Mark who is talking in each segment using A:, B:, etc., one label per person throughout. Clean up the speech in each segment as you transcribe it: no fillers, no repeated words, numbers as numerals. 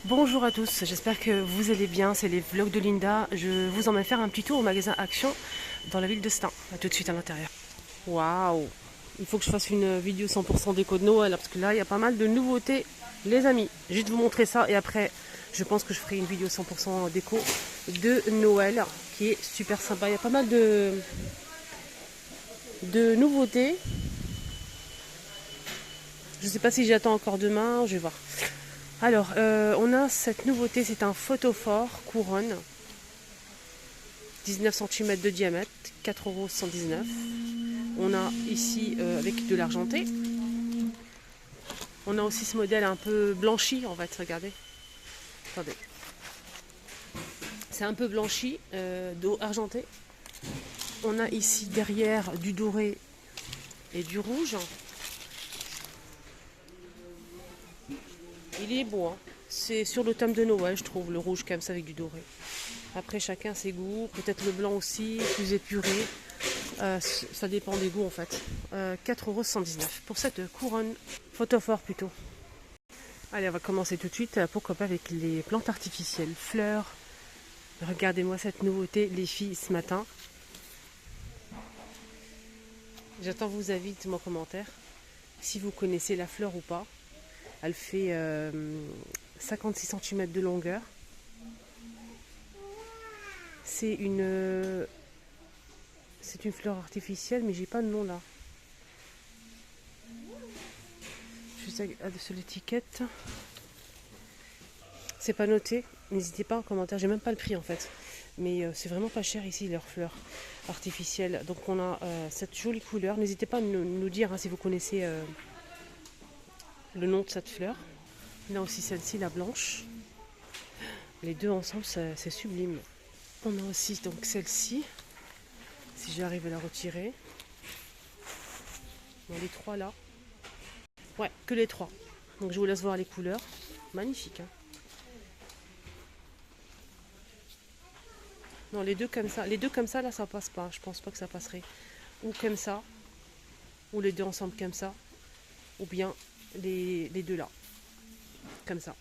A: Bonjour à tous, j'espère que vous allez bien, c'est les vlogs de Linda. Je vous emmène faire un petit tour au magasin Action dans la ville de Stein. A tout de suite à l'intérieur. Waouh, il faut que je fasse une vidéo 100% déco de Noël parce que là il y a pas mal de nouveautés les amis. Juste vous montrer ça et après je pense que je ferai une vidéo 100% déco de Noël qui est super sympa. Il y a pas mal de nouveautés. Je sais pas si j'attends encore demain, je vais voir. Alors, on a cette nouveauté, c'est un photophore couronne, 19 cm de diamètre, 4,119 €. On a ici avec de l'argenté. On a aussi ce modèle un peu blanchi, en fait, regardez. Attendez. C'est un peu blanchi, d'eau argentée. On a ici derrière du doré et du rouge. Il est beau, hein. C'est sur le thème de Noël, je trouve, le rouge comme ça avec du doré. Après, chacun ses goûts. Peut-être le blanc aussi, plus épuré. Ça dépend des goûts en fait. 4,119 € pour cette couronne photophore plutôt. Allez, on va commencer tout de suite. Pourquoi pas avec les plantes artificielles, fleurs. Regardez-moi cette nouveauté, les filles, ce matin. J'attends vos avis, dites-moi en commentaire. Si vous connaissez la fleur ou pas. Elle fait 56 cm de longueur. C'est une fleur artificielle, mais j'ai pas de nom là. Juste sur l'étiquette. C'est pas noté. N'hésitez pas en commentaire. J'ai même pas le prix en fait. Mais c'est vraiment pas cher ici leurs fleurs artificielles. Donc on a cette jolie couleur. N'hésitez pas à nous dire hein, si vous connaissez le nom de cette fleur. On a aussi celle-ci, la blanche. Les deux ensemble, c'est sublime. On a aussi donc celle-ci. Si j'arrive à la retirer. Bon, les trois là. Ouais, que les trois. Donc je vous laisse voir les couleurs. Magnifique. Hein. Non, les deux comme ça, là, ça passe pas. Je pense pas que ça passerait. Ou comme ça, ou les deux ensemble comme ça, ou bien les deux là, comme ça.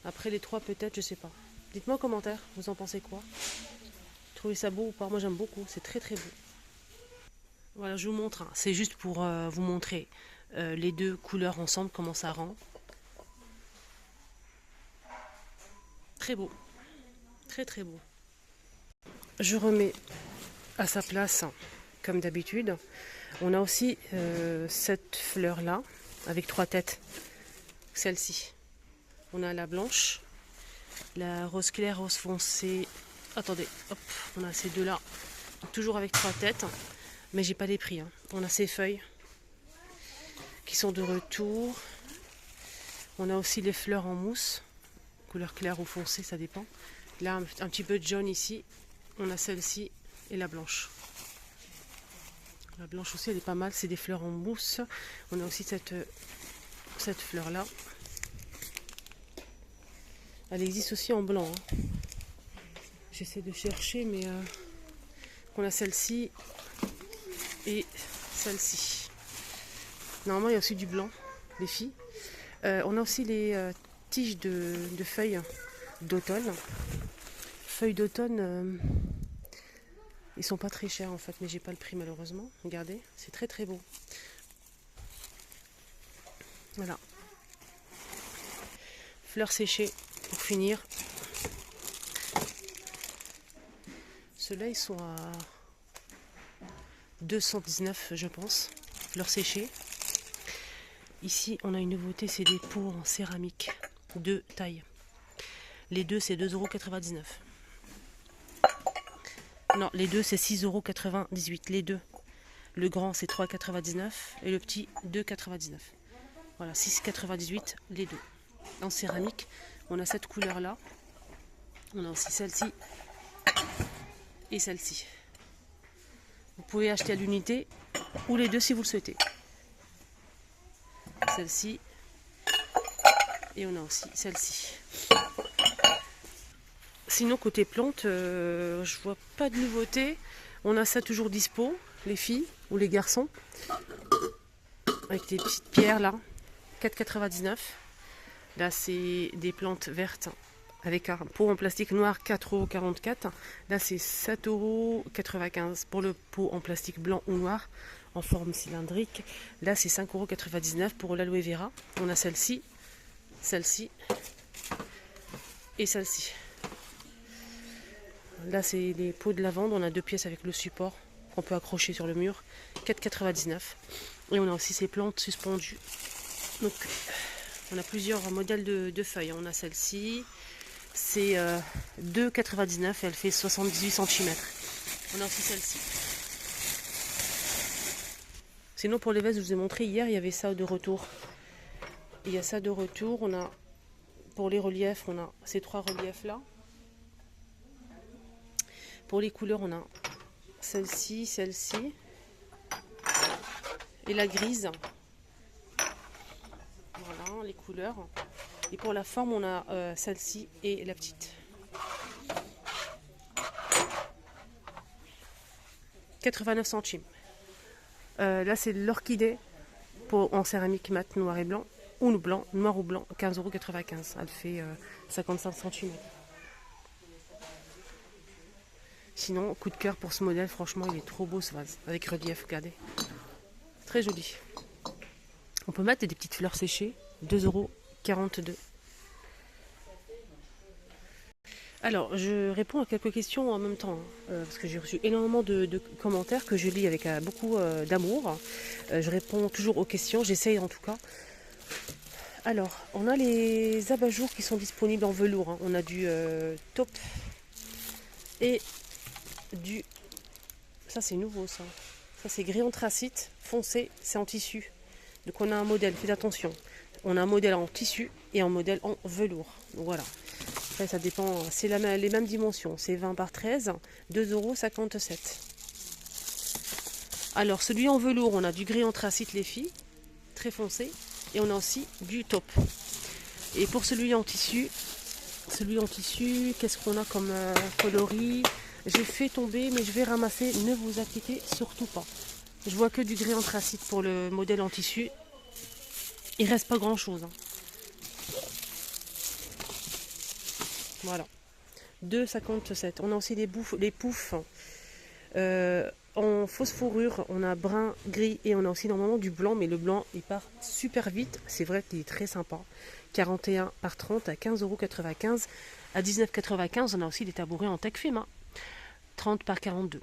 A: Après les trois peut-être, je sais pas. Dites-moi en commentaire, vous en pensez quoi? Vous trouvez ça beau ou pas? Moi j'aime beaucoup, c'est très très beau. Voilà, je vous montre. Hein. C'est juste pour vous montrer les deux couleurs ensemble, comment ça rend. Très beau. Très très beau. Je remets à sa place, comme d'habitude. On a aussi cette fleur là, avec trois têtes. Celle-ci. On a la blanche, la rose claire, rose foncée. Attendez, hop, on a ces deux là. Toujours avec trois têtes, mais j'ai pas les prix. Hein. On a ces feuilles qui sont de retour. On a aussi les fleurs en mousse, couleur claire ou foncée, ça dépend. Là, un petit peu de jaune ici. On a celle-ci et la blanche. La blanche aussi, elle est pas mal. C'est des fleurs en mousse. On a aussi cette fleur-là. Elle existe aussi en blanc. Hein. J'essaie de chercher, mais on a celle-ci et celle-ci. Normalement, il y a aussi du blanc, les filles. On a aussi les tiges de feuilles d'automne. Feuilles d'automne, ils sont pas très chers en fait, mais j'ai pas le prix malheureusement. Regardez, c'est très très beau. Voilà. Fleurs séchées pour finir. Ceux-là, ils sont à 219 je pense. Fleurs séchées. Ici, on a une nouveauté, c'est des pots en céramique de taille. Les deux, c'est 2,99 €. Non, les deux, c'est 6,98 €. Les deux. Le grand, c'est 3,99 € et le petit, 2,99 €. Voilà, 6,98 € les deux. En céramique, on a cette couleur-là. On a aussi celle-ci et celle-ci. Vous pouvez acheter à l'unité ou les deux si vous le souhaitez. Celle-ci et on a aussi celle-ci. Sinon côté plantes, je vois pas de nouveauté. On a ça toujours dispo, les filles ou les garçons. Avec des petites pierres là. 4,99 €. Là, c'est des plantes vertes avec un pot en plastique noir, 4,44 €. Là, c'est 7,95 € pour le pot en plastique blanc ou noir en forme cylindrique. Là, c'est 5,99 € pour l'aloe vera. On a celle-ci, celle-ci et celle-ci. Là, c'est les pots de lavande. On a 2 pièces avec le support qu'on peut accrocher sur le mur, 4,99 €. Et on a aussi ces plantes suspendues. Donc, on a plusieurs modèles de feuilles. On a celle-ci, c'est 2,99 € et elle fait 78 cm. On a aussi celle-ci. Sinon, pour les vases, je vous ai montré hier, il y avait ça de retour. Il y a ça de retour. On a, pour les reliefs, on a ces 3 reliefs-là. Pour les couleurs, on a celle-ci, celle-ci et la grise. Voilà, les couleurs. Et pour la forme, on a celle-ci et la petite. 89 centimes. Là, c'est l'orchidée en céramique mat noir et blanc. Ou blanc, noir ou blanc, 15,95 €. Elle fait 55 cm. Sinon, coup de cœur pour ce modèle, franchement, il est trop beau ce vase. Avec relief, regardez. Très joli. On peut mettre des petites fleurs séchées, 2,42 €. Alors, je réponds à quelques questions en même temps, parce que j'ai reçu énormément de commentaires que je lis avec beaucoup d'amour. Je réponds toujours aux questions, j'essaye en tout cas. Alors, on a les abat-jours qui sont disponibles en velours, hein. On a du taupe et du... Ça, c'est nouveau, ça. Ça, c'est gris anthracite foncé, c'est en tissu. Donc, on a un modèle, faites attention. On a un modèle en tissu et un modèle en velours. Donc, voilà. Après, ça dépend, c'est les mêmes dimensions. C'est 20 par 13, 2,57 €. Alors, celui en velours, on a du gris anthracite, les filles, très foncé. Et on a aussi du taupe. Et pour celui en tissu, qu'est-ce qu'on a comme coloris? J'ai fait tomber, mais je vais ramasser, ne vous inquiétez surtout pas. Je vois que du gris anthracite pour le modèle en tissu. Il reste pas grand-chose, hein. Voilà. 2,57 €. On a aussi les poufs en fausse fourrure. On a brun, gris et on a aussi normalement du blanc. Mais le blanc, il part super vite. C'est vrai qu'il est très sympa. 41 par 30 à 15,95 €. À 19,95 €, on a aussi des tabourets en teck fema. 30 par 42.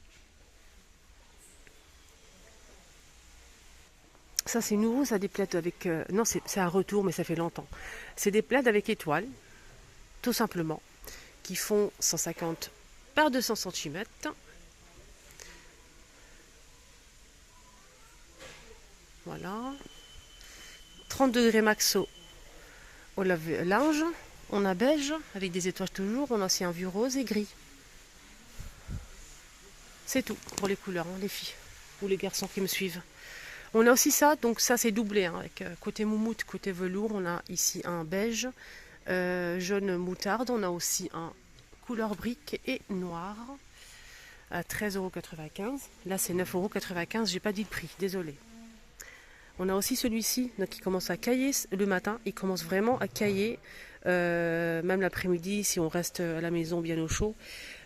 A: Ça, c'est nouveau. Ça, des plaides avec... non, c'est un retour, mais ça fait longtemps. C'est des plaides avec étoiles, tout simplement, qui font 150 par 200 cm. Voilà. 30 degrés maxo au lave-linge. On a beige avec des étoiles toujours. On a aussi un vieux rose et gris. C'est tout pour les couleurs, hein, les filles ou les garçons qui me suivent. On a aussi ça, donc ça c'est doublé, hein, avec côté moumoute, côté velours. On a ici un beige, jaune moutarde. On a aussi un couleur brique et noir à 13,95 €. Là c'est 9,95 €. J'ai pas dit le prix, désolé. On a aussi celui-ci qui commence à cailler le matin. Il commence vraiment à cailler, même l'après-midi, si on reste à la maison bien au chaud.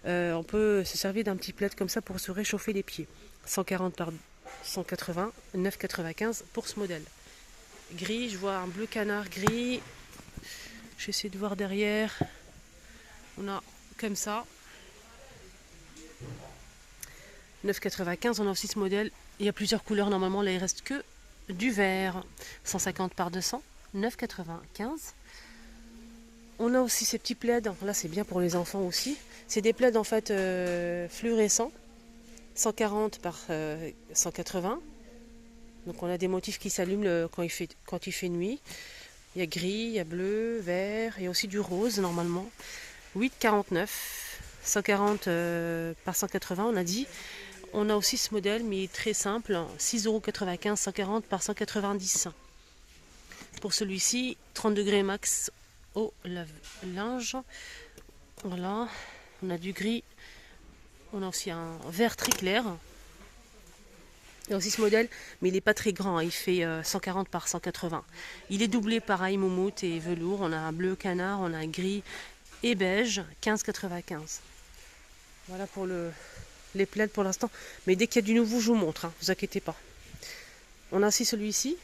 A: On peut se servir d'un petit plaid comme ça pour se réchauffer les pieds. 140 par 180, 9,95 € pour ce modèle. Gris, je vois un bleu canard gris. J'essaie de voir derrière. On a comme ça. 9,95 €. On a aussi ce modèle. Il y a plusieurs couleurs normalement. Là, il reste que du vert. 150 par 200, 9,95 €. On a aussi ces petits plaids. Là, c'est bien pour les enfants aussi. C'est des plaids en fait fluorescents. 140 par 180. Donc on a des motifs qui s'allument quand il fait nuit. Il y a gris, il y a bleu, vert, il y a aussi du rose normalement. 8,49, 140 par 180 on a dit. On a aussi ce modèle mais il est très simple, 6,95 €, 140 par 190. Pour celui-ci, 30 degrés max au lave-linge. Voilà, on a du gris. On a aussi un vert très clair. Il y a aussi ce modèle, mais il n'est pas très grand, hein. Il fait 140 par 180. Il est doublé pareil, moumoute et velours. On a un bleu canard, on a un gris et beige, 15,95. Voilà pour les plaids pour l'instant. Mais dès qu'il y a du nouveau, je vous montre, hein, vous inquiétez pas. On a aussi celui-ci,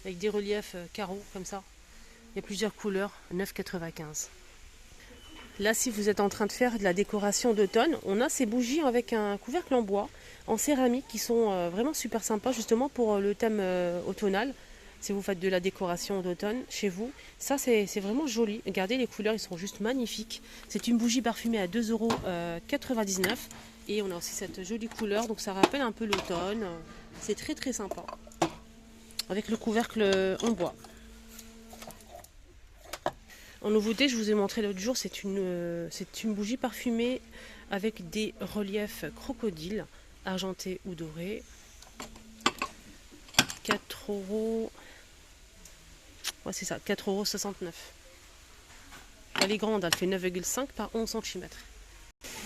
A: avec des reliefs carreaux comme ça. Il y a plusieurs couleurs, 9,95. Là, si vous êtes en train de faire de la décoration d'automne, on a ces bougies avec un couvercle en bois, en céramique, qui sont vraiment super sympas, justement pour le thème automnal. Si vous faites de la décoration d'automne chez vous, ça c'est vraiment joli. Regardez, les couleurs, ils sont juste magnifiques. C'est une bougie parfumée à 2,99 €. Et on a aussi cette jolie couleur, donc ça rappelle un peu l'automne. C'est très très sympa. Avec le couvercle en bois. En nouveauté, je vous ai montré l'autre jour, c'est une bougie parfumée avec des reliefs crocodiles, argentés ou dorés. 4 €. Ouais, c'est ça, 4,69 €. Elle est grande, elle fait 9,5 par 11 cm.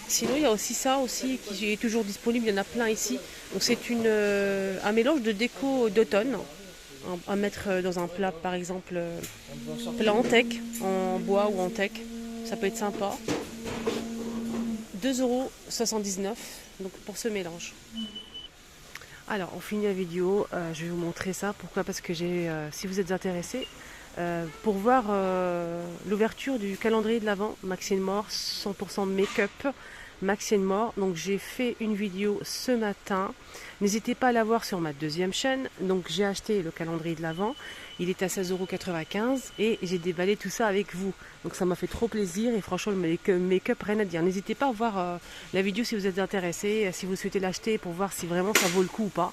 A: Sinon, il y a aussi ça aussi qui est toujours disponible, il y en a plein ici. Donc c'est un mélange de déco d'automne à mettre dans un plat, par exemple plat en teck, en bois ou en teck. Ça peut être sympa. 2,79 € donc pour ce mélange. Alors, on finit la vidéo. Je vais vous montrer ça. Pourquoi? Parce que si vous êtes intéressés, pour voir l'ouverture du calendrier de l'Avent Max & More 100% make-up Max & More. Donc j'ai fait une vidéo ce matin. N'hésitez pas à la voir sur ma deuxième chaîne. Donc j'ai acheté le calendrier de l'Avent. Il est à 16,95 € et j'ai déballé tout ça avec vous. Donc ça m'a fait trop plaisir et franchement le make-up, rien à dire. N'hésitez pas à voir la vidéo si vous êtes intéressés, si vous souhaitez l'acheter pour voir si vraiment ça vaut le coup ou pas.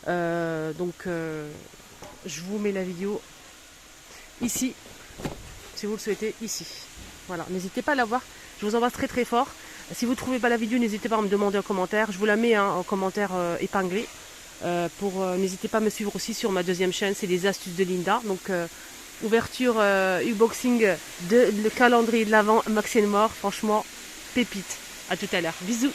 A: Je vous mets la vidéo ici, si vous le souhaitez, ici. Voilà, n'hésitez pas à la voir. Je vous embrasse très très fort. Si vous ne trouvez pas la vidéo, n'hésitez pas à me demander en commentaire. Je vous la mets en commentaire épinglé. N'hésitez pas à me suivre aussi sur ma deuxième chaîne, c'est les astuces de Linda. Donc ouverture, unboxing le calendrier de l'Avent Max & More. Franchement, pépite. À tout à l'heure. Bisous.